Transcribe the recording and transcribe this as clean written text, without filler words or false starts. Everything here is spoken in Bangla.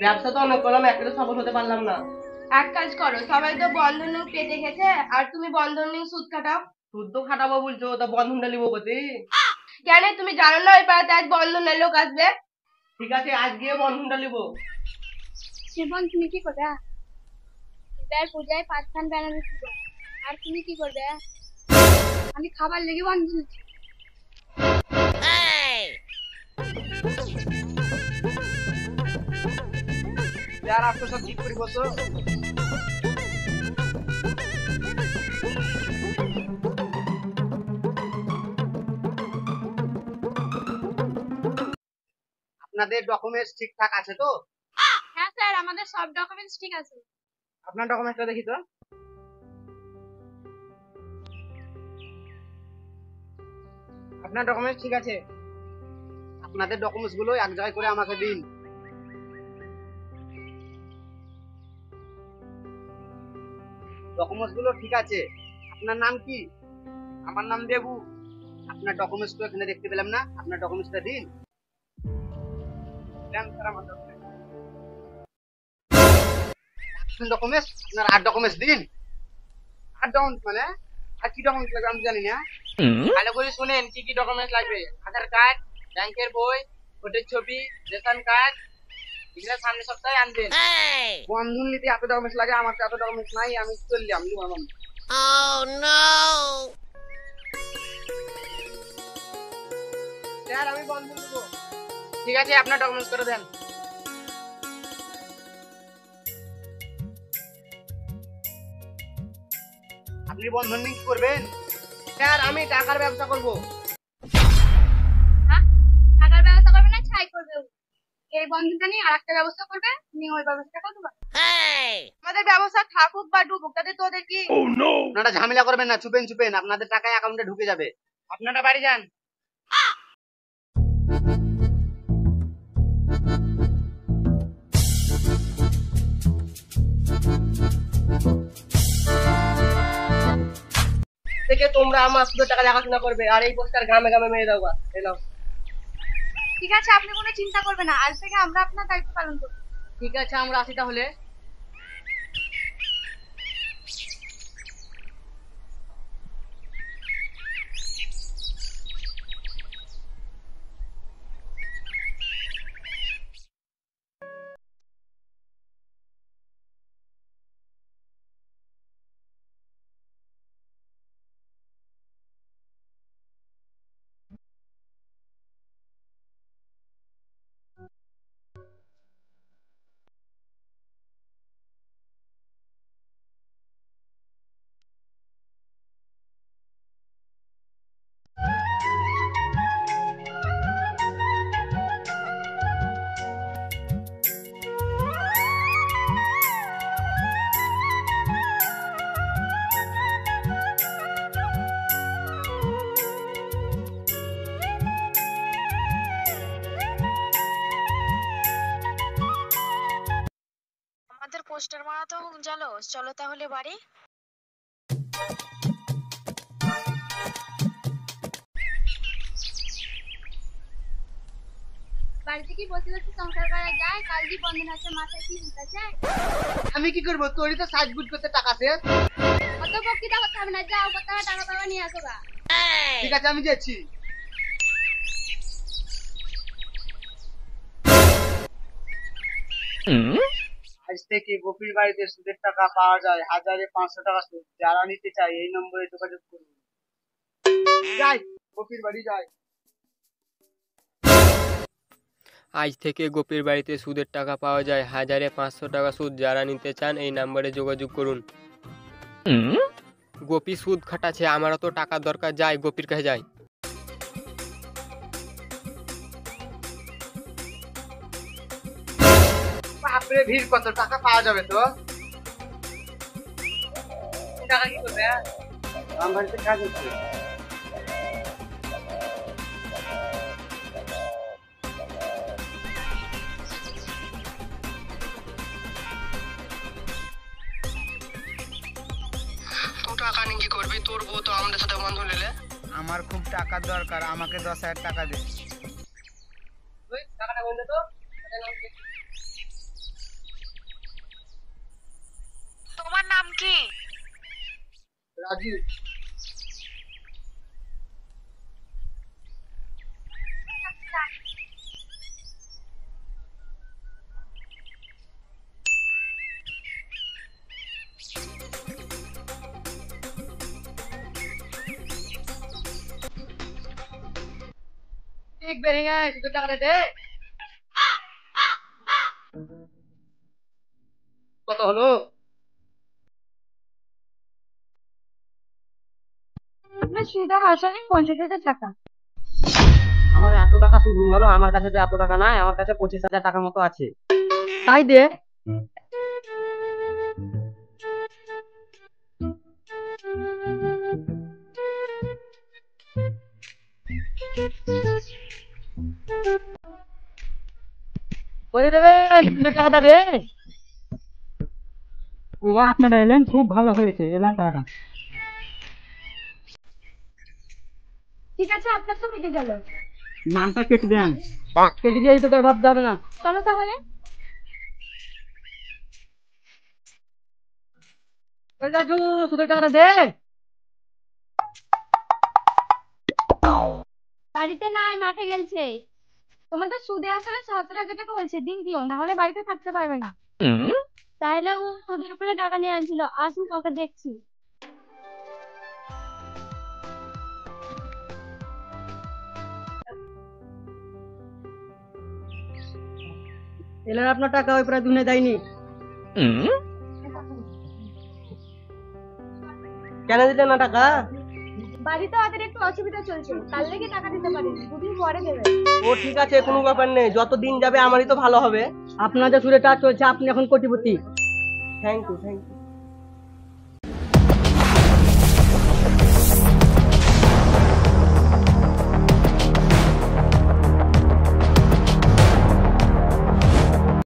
ব্যবসা তো অনেক করলাম, একটা তো সফল হতে পারলাম না। এক কাজ করো, সবাই তো বন্ধন নিয়ে পেটে গেছে, আর তুমি বন্ধন নিয়ে সুদ কাটাও। সুদ তো খাটাবো বলছো, তা বন্ধনটা নিবো কোথি? কেন তুমি জানো না ওই পাড়াতে আজ বন্ধনের লোক আসবে? ঠিক আছে, আজ গিয়ে বন্ধনটা নিবো। জীবন তুমি কি করবে? এবার পূজায় পাঁচখান বেনারসি দিব। আর তুমি কি করবে? আমি খাবার লেগে বন্ধ দিচ্ছি। यार आपको सब ठीक करी বলতো। আপনাদের ডকুমেন্টস ঠিকঠাক আছে তো? হ্যাঁ স্যার, আমাদের সব ডকুমেন্টস ঠিক আছে। আপনার ডকুমেন্টসটা দেখি তো। আপনার ডকুমেন্টস ঠিক আছে। আপনাদের ডকুমেন্টস গুলো এক জায়গায় করে আমাকে দিন। ডকুমেন্টস গুলো ঠিক আছে। আপনার নাম কি? আমার নাম দেবু। আপনার ডকুমেন্টস তো এখানে দেখতে পেলাম না, আপনার ডকুমেন্টসটা দিন। দেন স্যার আমার ডকুমেন্টস। আপনার আর ডকুমেন্টস দিন। আর ডকুমেন্টস মানে আর কি ডকুমেন্টস লাগবে আমি জানি না। ভালো করে শুনেন কি কি ডকুমেন্টস লাগবে। আধার কার্ড, ব্যাংকের বই, ভোটের ছবি, রেশন কার্ড, এগুলো সামনের সপ্তাহে আনবেন। বন্ধন নিতে এত ডকুমেন্টস লাগে, আমার তো এত ডকুমেন্টস নাই, আমি চললাম। স্যার আমি বন্ধন দেবো। ঠিক আছে, আপনার ডকুমেন্টস করে দেন। আপনি বন্ধন নিয়ে কি করবেন? স্যার আমি টাকার ব্যবসা করব। হ্যাঁ, টাকার ব্যবস্থা করবে না ছাই করবে? এই বন্ধনটা নিয়ে আর একটা ব্যবস্থা করবে, নিয়ে ওই ব্যবস্থা করতে পারবে। আমাদের ব্যবসা থাকুক বা ডুবুক, তাতে তোদের কি? আপনারা ঝামেলা করবেন না, চুপেন চুপেন, আপনাদের টাকা অ্যাকাউন্টে ঢুকে যাবে। আপনারা বাড়ি যান। থেকে তোমরা আমার সুদের টাকা দেখাশোনা করবে, আর এই পোস্টার গ্রামে গ্রামে মেরে দাও। এলাও। ঠিক আছে, আপনি কোনো চিন্তা করবেন না, আজ থেকে আমরা আপনার দায়িত্ব পালন করব। ঠিক আছে, আমরা আসি তাহলে। আমাদের পোস্টার মারা তো গেল, চলো তাহলে বাড়ি। বাড়িতে কি বসে বসে সংসার করা যায়? কাল যে বন্ধন আছে, মাথায় কি ভূত আছে? আমি কি করবো? তোরই তো সাজগুজ করতে টাকা শেষ। অত বক্তৃতা করতে হবে না, যাও কোথাও টাকা পাওয়া নিয়ে আসো গা। ঠিক আছে, আমি যাচ্ছি। আজ থেকে গোপীর বাড়িতে সুদের টাকা পাওয়া যায় 1500 টাকা সুদ। যারা নিতে চায় এই নম্বরে যোগাযোগ করুন। যাই, গোপীর বাড়ি যাই। আজ থেকে গোপীর বাড়িতে সুদের টাকা পাওয়া যায় 1500 টাকা সুদ। যারা নিতে চান এই নম্বরে যোগাযোগ করুন। গোপী সুদ খাটাচ্ছে, আমারও তো টাকার দরকার, যাই গোপীর কাছে যাই। বাপরে ভিড় কত, টাকা পাওয়া যাবে তো? টাকা কি করবে? আমার বাড়িতে কাজ হচ্ছে। টাকা নিয়ে কি করবি? তোর বউ তো আমাদের সাথে বন্ধন নিলে। আমার খুব টাকার দরকার, আমাকে 10,000 টাকা দে। টাকাটা বন্ধ তো। রাজু ঠিক বেরিয়ে গেছে, শুধু টাকাটা দে। কত হলো? আপনার সুদে আসলে 50,000 টাকা। আমার এত টাকা শুধু হলো, আমার কাছে তো এত টাকা নাই, আমার কাছে 25,000 টাকার মতো আছে। তাই দে। করে দেবে, শুধু টাকাটা দে। আপনারা এলেন, খুব ভালো হয়েছে, এলাম টাকা। ঠিক আছে, আপনার তো মিটে গেল। নামটা কেটে দেন। কেটে দিয়ে তো তোর ভাবতে হবে না। চলো তাহলে। ওই রাজু, শুধু টাকাটা দে। বাড়িতে নাই, মাঠে গেছে। তোমাদের সুদে আসলে 7,000 টাকা হয়েছে, দিন দিও, নাহলে বাড়িতে থাকতে পারবে না। তাহলে ও সুদের উপরে টাকা নিয়ে আনছিল, আসুন ওকে দেখছি। এলেন আপনার টাকা, ওই প্রায় দুনে দেয়নি। কেন দিলেন না টাকা? বাড়িতে ওদের একটু অসুবিধা চলছে, তার লেগে টাকা দিতে পারিনি, দুদিন পরে দেবে। ও ঠিক আছে, কোনো ব্যাপার নেই, যত দিন যাবে আমারই তো ভালো হবে। আপনার যে সুরে কাজ চলছে, আপনি এখন কোটিপতি। Thank you, thank you.